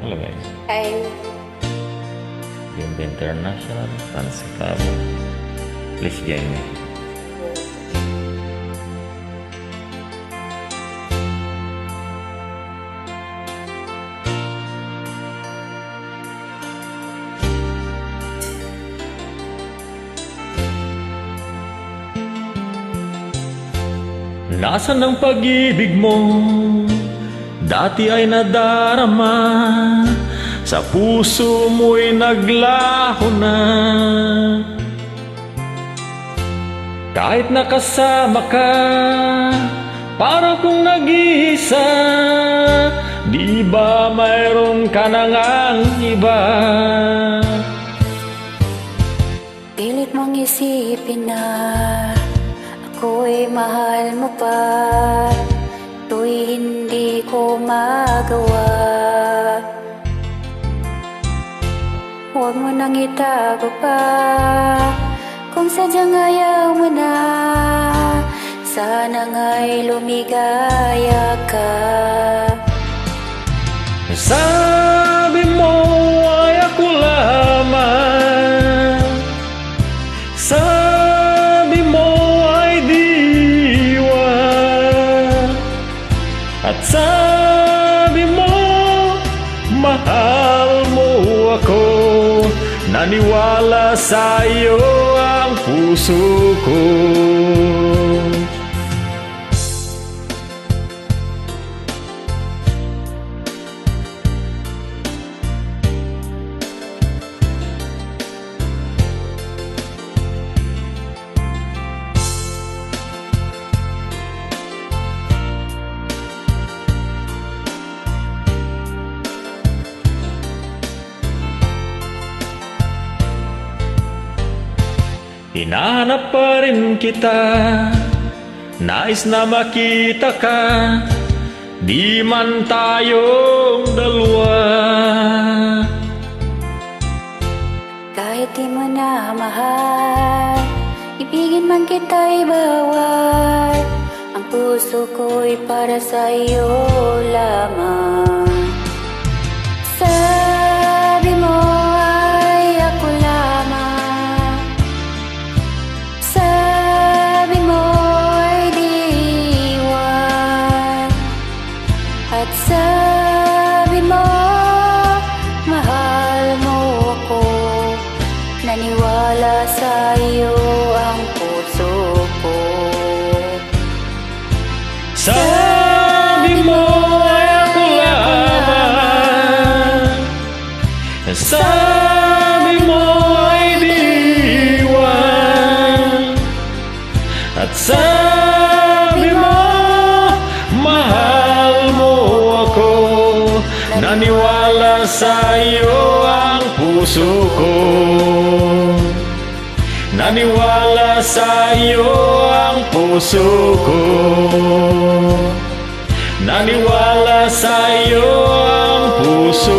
Hello guys, Hi. Bimba International, Francis Cabo. Please join me. Nasaan ang pag-ibig mo? Dati ay nadarama, sa puso mo'y naglaho na. Kahit nakasama ka, para kung nag-iisa, di ba mayroon ka na ngang iba? Pilit mong isipin na ako'y mahal mo pa, to'y hindi ko magawa. Huwag mo nang itago pa, kung sadyang ayaw mo na, sana nga'y lumigaya ka. Sabi mo ay ako lamang, sabi mo ay diwa, at sabi mo mahal mo ako. Naniwala sa iyo ang puso ko. Hinahanap pa rin kita, nais na makita ka, di man tayong dalawa. Kahit di mo na mahal, ibigin man kita'y bawal, ang puso ko'y para sa iyo lamang. Sabi mo ay ako lamang, sabi mo ay diwan, at sabi mo mahal mo ako. Naniwala sa iyo ang puso ko. Sabi mo ay ako lamang, sabi mo ay diwan, at sabi mo mahal mo ako. Naniwala sa iyo ang puso ko. Naniwala sa iyo ang puso ko. Naniwala sa iyo ang puso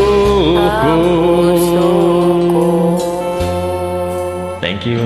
ko. Thank you.